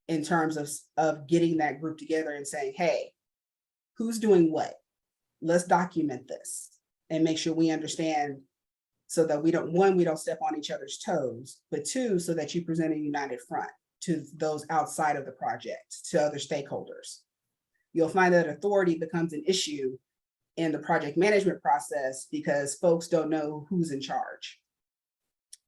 in terms of getting that group together and saying, hey, who's doing what? Let's document this and make sure we understand, so that we don't step on each other's toes, but two, so that you present a united front to those outside of the project, to other stakeholders. You'll find that authority becomes an issue in the project management process because folks don't know who's in charge.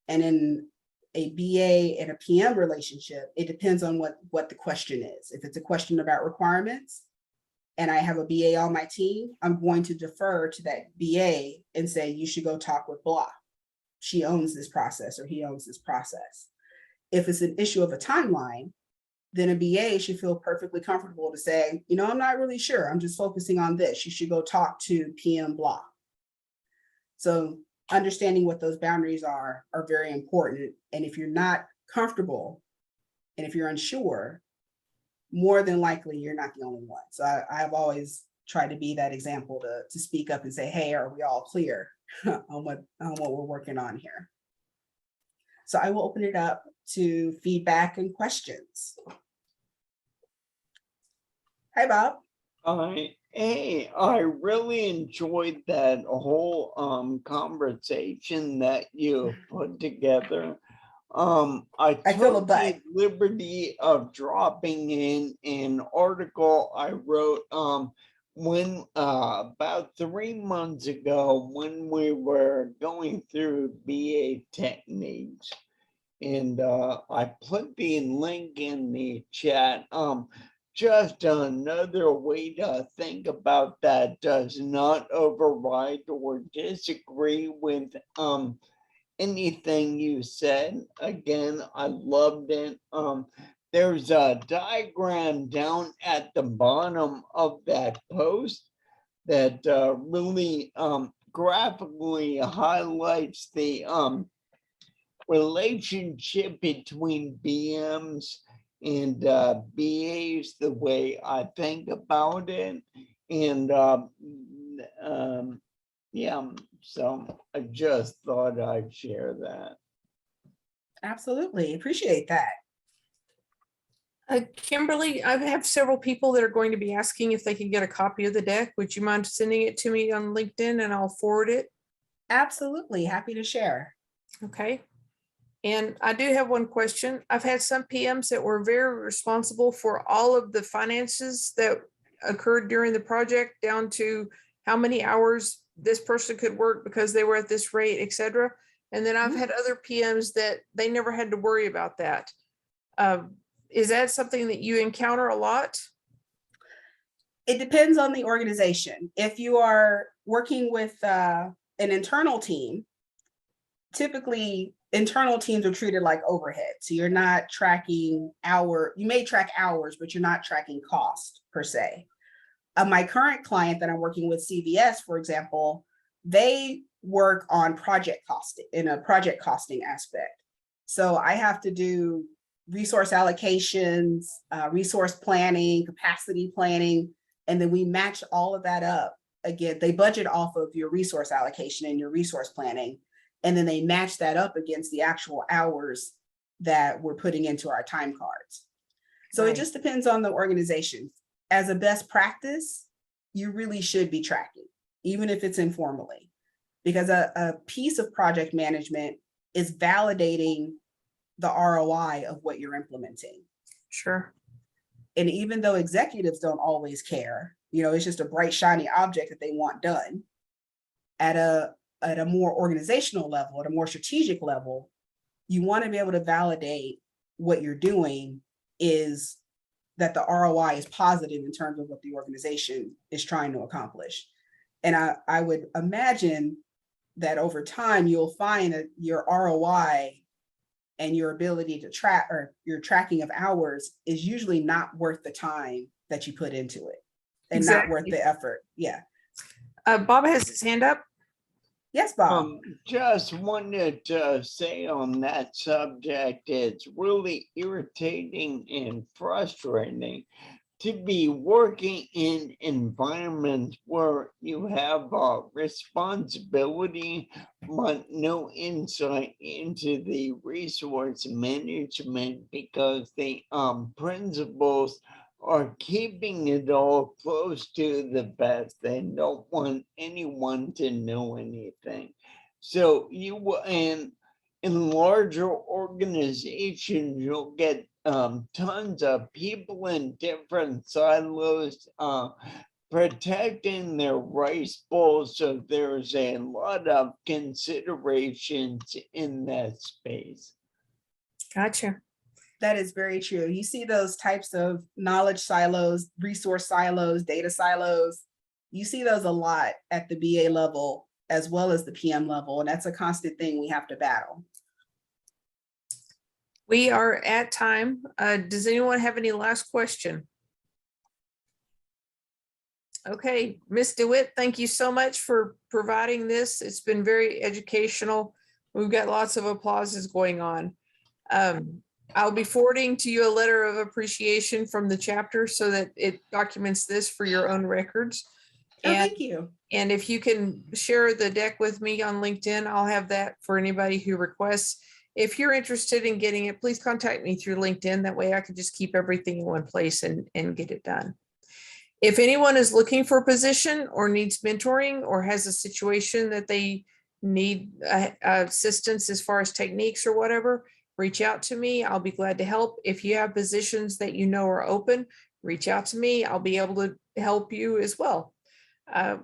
And in a BA and a PM relationship, it depends on what the question is. If it's a question about requirements and I have a BA on my team, I'm going to defer to that BA and say, you should go talk with blah. She owns this process or he owns this process. If it's an issue of a timeline, then a BA should feel perfectly comfortable to say, I'm not really sure. I'm just focusing on this. You should go talk to PM blah. So understanding what those boundaries are very important. And if you're not comfortable and if you're unsure, more than likely you're not the only one. So I've always tried to be that example to speak up and say, hey, are we all clear on what we're working on here? So I will open it up to feedback and questions. Hi, Bob. I really enjoyed that whole conversation that you put together. I took the liberty of dropping in an article I wrote when about 3 months ago when we were going through BA techniques. And I put the link in the chat. Just another way to think about that does not override or disagree with anything you said. Again, I loved it. There's a diagram down at the bottom of that post that really graphically highlights the relationship between BMs and BAs, the way I think about it. And yeah, so I just thought I'd share that. Absolutely, appreciate that. Kimberly, I have several people that are going to be asking if they can get a copy of the deck. Would you mind sending it to me on LinkedIn and I'll forward it? Absolutely, happy to share. Okay. And I do have one question. I've had some PMs that were very responsible for all of the finances that occurred during the project, down to how many hours this person could work because they were at this rate, et cetera. And then I've had other PMs that they never had to worry about that. Is that something that you encounter a lot? It depends on the organization. If you are working with an internal team, typically internal teams are treated like overhead. So you're not tracking you may track hours, but you're not tracking cost per se. My current client that I'm working with, CVS, for example, they work on project costing, in a project costing aspect. So I have to do resource allocations, resource planning, capacity planning, and then we match all of that up. Again, they budget off of your resource allocation and your resource planning, and then they match that up against the actual hours that we're putting into our time cards. So Right. It just depends on the organization. As a best practice, you really should be tracking, even if it's informally, because a piece of project management is validating the ROI of what you're implementing. Sure. And even though executives don't always care, it's just a bright, shiny object that they want done, at a more organizational level, at a more strategic level, you want to be able to validate what you're doing is that the ROI is positive in terms of what the organization is trying to accomplish. And I would imagine that over time, you'll find that your ROI and your ability to track, or your tracking of hours, is usually not worth the time that you put into it, and not worth the effort. Yeah. Bob has his hand up. Yes, Bob. Just wanted to say on that subject, it's really irritating and frustrating to be working in environments where you have a responsibility, but no insight into the resource management, because the principals are keeping it all close to the vest. They don't want anyone to know anything. So in larger organizations, you'll get tons of people in different silos protecting their rice bowl. So there's a lot of considerations in that space. Gotcha. That is very true. You see those types of knowledge silos, resource silos, data silos. You see those a lot at the BA level as well as the PM level, and that's a constant thing we have to battle. We are at time. Does anyone have any last question? Okay, Ms. DeWitt, thank you so much for providing this. It's been very educational. We've got lots of applauses going on. I'll be forwarding to you a letter of appreciation from the chapter so that it documents this for your own records. Oh, thank you. And if you can share the deck with me on LinkedIn, I'll have that for anybody who requests. If you're interested in getting it, please contact me through LinkedIn. That way I can just keep everything in one place and get it done. If anyone is looking for a position or needs mentoring or has a situation that they need assistance as far as techniques or whatever, reach out to me. I'll be glad to help. If you have positions that you know are open, reach out to me. I'll be able to help you as well.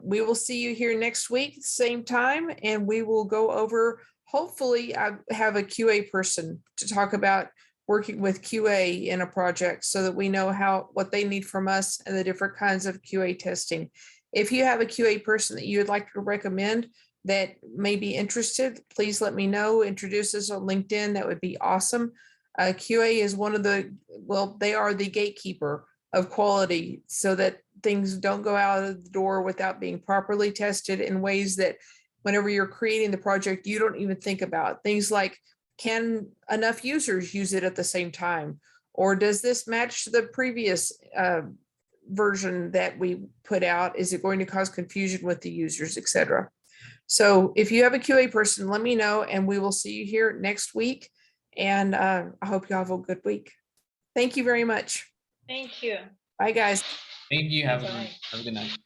We will see you here next week, same time, and we will go over, hopefully I have a QA person to talk about working with QA in a project so that we know what they need from us and the different kinds of QA testing. If you have a QA person that you would like to recommend that may be interested, please let me know. Introduce us on LinkedIn. That would be awesome. QA is they are the gatekeeper of quality so that things don't go out of the door without being properly tested in ways that whenever you're creating the project, you don't even think about. Things like, can enough users use it at the same time? Or does this match the previous version that we put out? Is it going to cause confusion with the users, et cetera? So if you have a QA person, let me know and we will see you here next week. And I hope you have a good week. Thank you very much. Thank you. Bye, guys. Thank you. Have Bye. a good night.